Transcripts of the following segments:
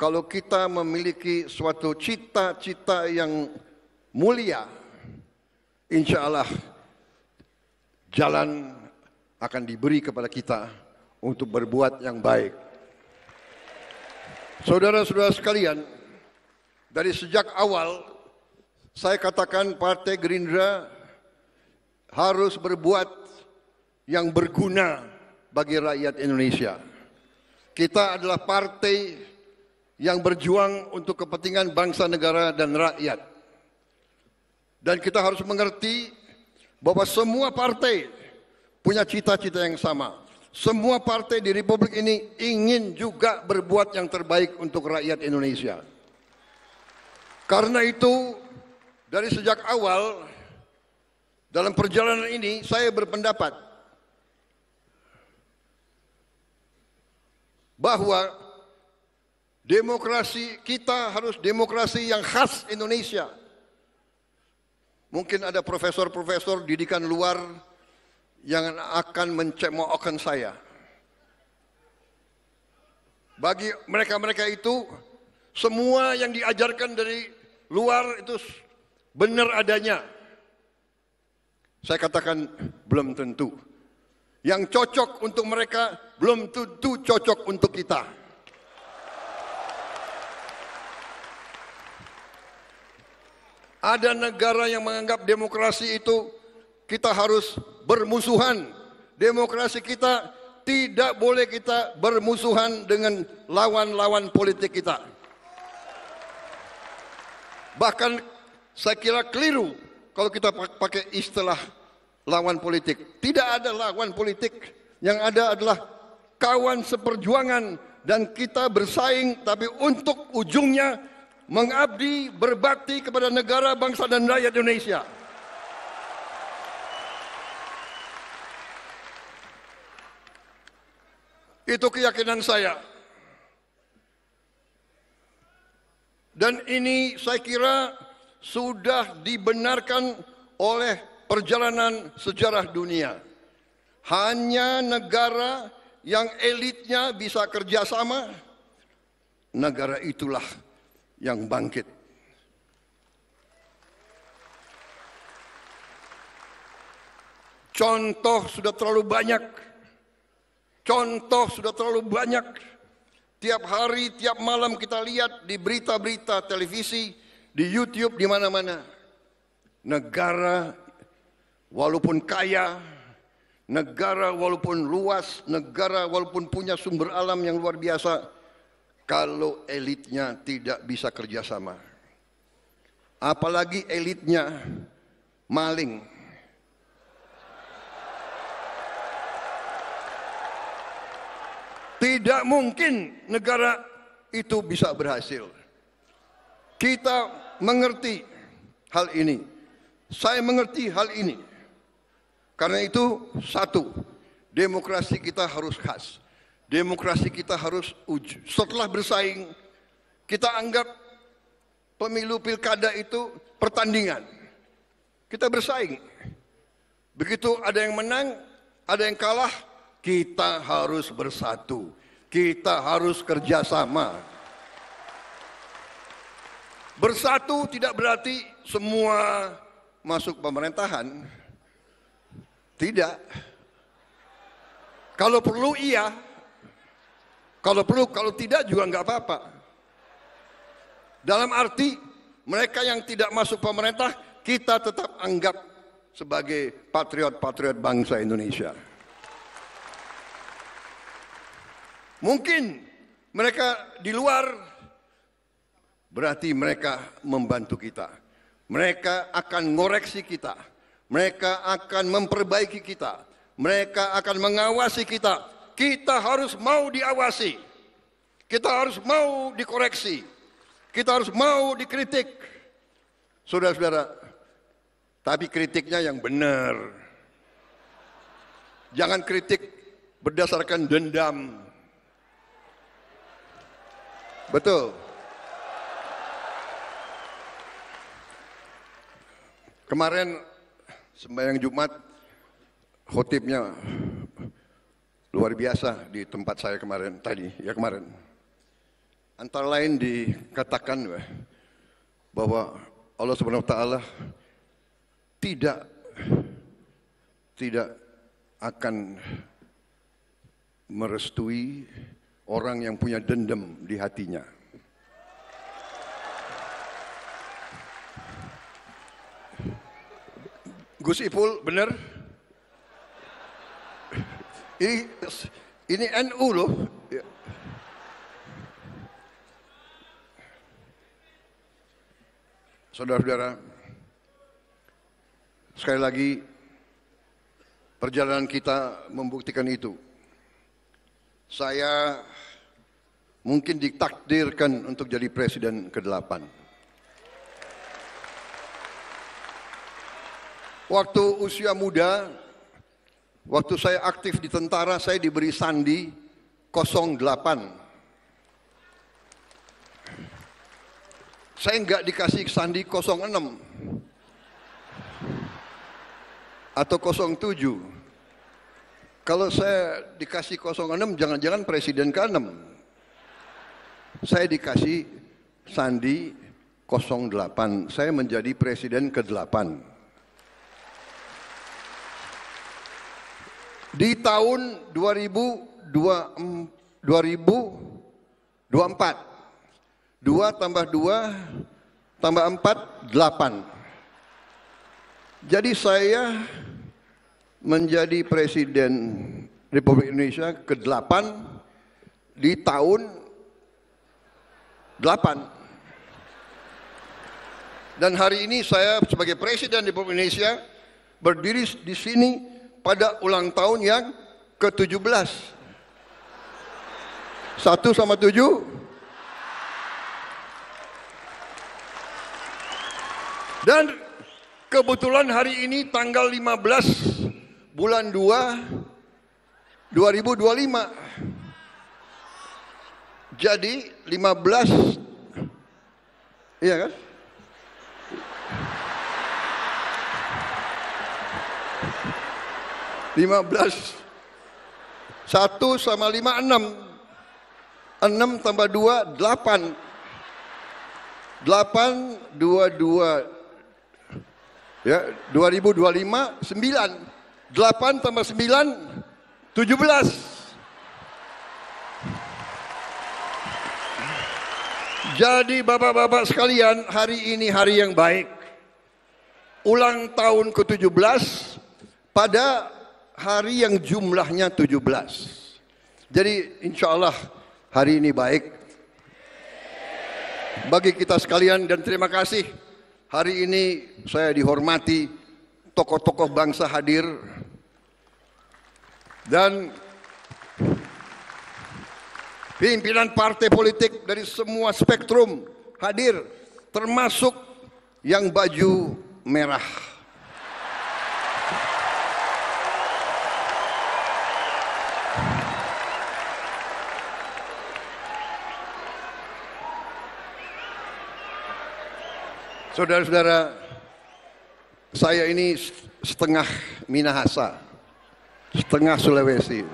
kalau kita memiliki suatu cita-cita yang mulia, insya Allah jalan akan diberi kepada kita untuk berbuat yang baik. Saudara-saudara sekalian, dari sejak awal saya katakan Partai Gerindra harus berbuat yang berguna bagi rakyat Indonesia. Kita adalah partai yang berjuang untuk kepentingan bangsa, negara, dan rakyat. Dan kita harus mengerti bahwa semua partai punya cita-cita yang sama. Semua partai di Republik ini ingin juga berbuat yang terbaik untuk rakyat Indonesia. Karena itu, dari sejak awal, dalam perjalanan ini, saya berpendapat bahwa demokrasi kita harus demokrasi yang khas Indonesia. Mungkin ada profesor-profesor didikan luar yang akan mencemoohkan saya. Bagi mereka-mereka itu, semua yang diajarkan dari luar itu benar adanya. Saya katakan belum tentu. Yang cocok untuk mereka belum tentu cocok untuk kita. Ada negara yang menganggap demokrasi itu kita harus bermusuhan. Demokrasi kita tidak boleh kita bermusuhan dengan lawan-lawan politik kita. Bahkan saya kira keliru kalau kita pakai istilah lawan politik. Tidak ada lawan politik. Yang ada adalah kawan seperjuangan. Dan kita bersaing, tapi untuk ujungnya mengabdi, berbakti kepada negara, bangsa, dan rakyat Indonesia. Itu keyakinan saya. Dan ini saya kira sudah dibenarkan oleh perjalanan sejarah dunia. Hanya negara yang elitnya bisa kerjasama, negara itulah yang bangkit. Contoh sudah terlalu banyak. Contoh sudah terlalu banyak. Tiap hari, tiap malam kita lihat di berita-berita televisi, di YouTube, di mana-mana. Negara walaupun kaya, negara walaupun luas, negara walaupun punya sumber alam yang luar biasa, kalau elitnya tidak bisa kerjasama. Apalagi elitnya maling. Tidak mungkin negara itu bisa berhasil. Kita mengerti hal ini. Saya mengerti hal ini. Karena itu, satu, demokrasi kita harus khas. Demokrasi kita harus setelah bersaing, kita anggap pemilu pilkada itu pertandingan. Kita bersaing. Begitu ada yang menang, ada yang kalah, kita harus bersatu. Kita harus kerjasama. Bersatu tidak berarti semua masuk pemerintahan. Tidak. Kalau perlu iya. Kalau perlu, kalau tidak juga nggak apa-apa. Dalam arti mereka yang tidak masuk pemerintah, kita tetap anggap sebagai patriot-patriot bangsa Indonesia. Mungkin mereka di luar, berarti mereka membantu kita. Mereka akan ngoreksi kita. Mereka akan memperbaiki kita. Mereka akan mengawasi kita. Kita harus mau diawasi. Kita harus mau dikoreksi. Kita harus mau dikritik. Saudara-saudara, tapi kritiknya yang benar. Jangan kritik berdasarkan dendam. Betul. Kemarin sembahyang Jumat, khotibnya luar biasa di tempat saya kemarin, tadi, ya kemarin. Antara lain dikatakan bahwa Allah Subhanahu wa taala tidak akan merestui orang yang punya dendam di hatinya. Gus Ipul, benar? Ini NU loh. Saudara-saudara, sekali lagi perjalanan kita membuktikan itu. Saya mungkin ditakdirkan untuk jadi presiden ke-8. Waktu usia muda, waktu saya aktif di tentara, saya diberi sandi 08. Saya enggak dikasih sandi 06 atau 07. Kalau saya dikasih 06, jangan-jangan presiden ke-6. Saya dikasih sandi 08. Saya menjadi presiden ke-8. Di tahun 2024, 2 tambah 2 tambah 4, 8. Jadi saya menjadi presiden Republik Indonesia ke-8 di tahun 8. Dan hari ini saya sebagai presiden Republik Indonesia berdiri di sini pada ulang tahun yang ke-17. 1 sama 7. Dan kebetulan hari ini tanggal 15 bulan 2 2025. Jadi 15, iya kan? (15) 1 sama 5, 6. 6 tambah 2, 8. 8, 22. Ya, 2025, 9. 8 tambah 9, 17. Jadi bapak-bapak sekalian, hari ini hari yang baik. Ulang tahun ke-17 pada hari yang jumlahnya 17. Jadi insya Allah hari ini baik bagi kita sekalian, dan terima kasih hari ini saya dihormati, tokoh-tokoh bangsa hadir dan pimpinan partai politik dari semua spektrum hadir, termasuk yang baju merah. Saudara-saudara, saya ini setengah Minahasa, setengah Sulawesi.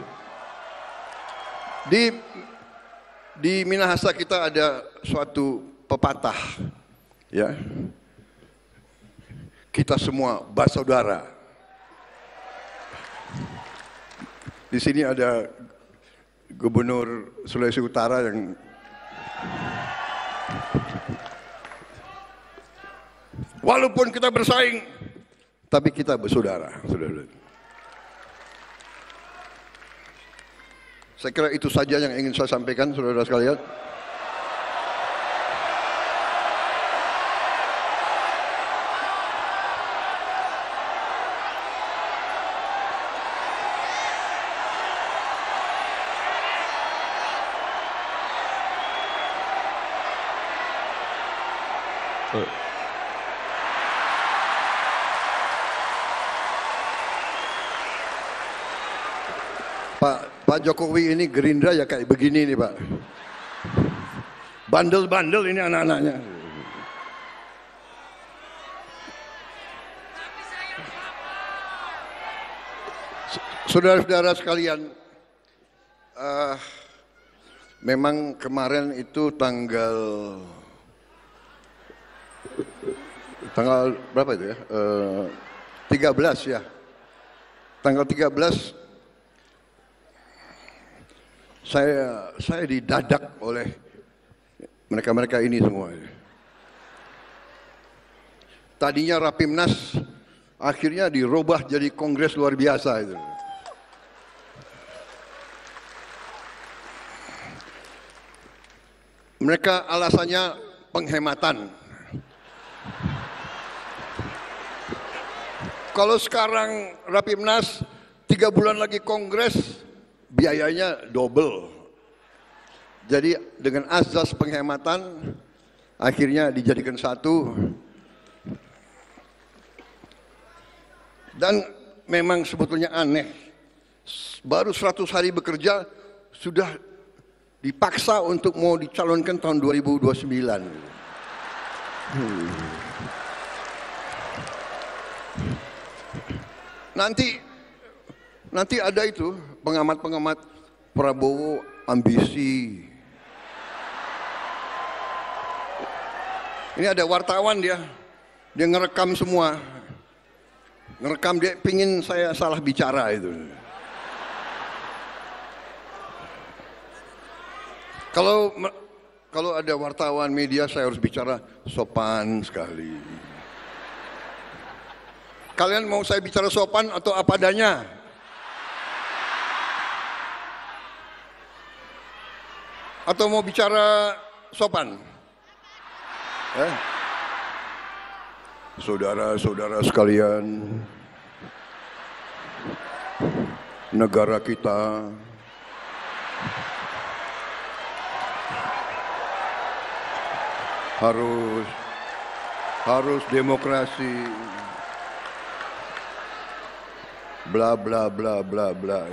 Di Minahasa kita ada suatu pepatah, ya. Kita semua bersaudara. Di sini ada Gubernur Sulawesi Utara yang walaupun kita bersaing, tapi kita bersaudara, saudara. Saya kira itu saja yang ingin saya sampaikan, saudara sekalian. Pak Jokowi ini Gerindra ya kayak begini nih Pak. Bandel-bandel ini anak-anaknya. Saudara-saudara sekalian, memang kemarin itu tanggal berapa itu ya? 13 ya. Tanggal 13 saya didadak oleh mereka-mereka ini semua. Tadinya Rapimnas akhirnya dirubah jadi kongres luar biasa itu. Mereka alasannya penghematan. Kalau sekarang Rapimnas 3 bulan lagi kongres, biayanya double. Jadi dengan azas penghematan akhirnya dijadikan satu. Dan memang sebetulnya aneh, baru 100 hari bekerja sudah dipaksa untuk mau dicalonkan tahun 2029. Nanti ada itu pengamat-pengamat Prabowo ambisi. Ini ada wartawan dia ngerekam semua. Ngerekam dia pingin saya salah bicara itu. Kalau ada wartawan media saya harus bicara sopan sekali. Kalian mau saya bicara sopan atau apa adanya? Atau mau bicara sopan? Saudara-saudara sekalian, negara kita harus demokrasi, bla bla bla bla bla.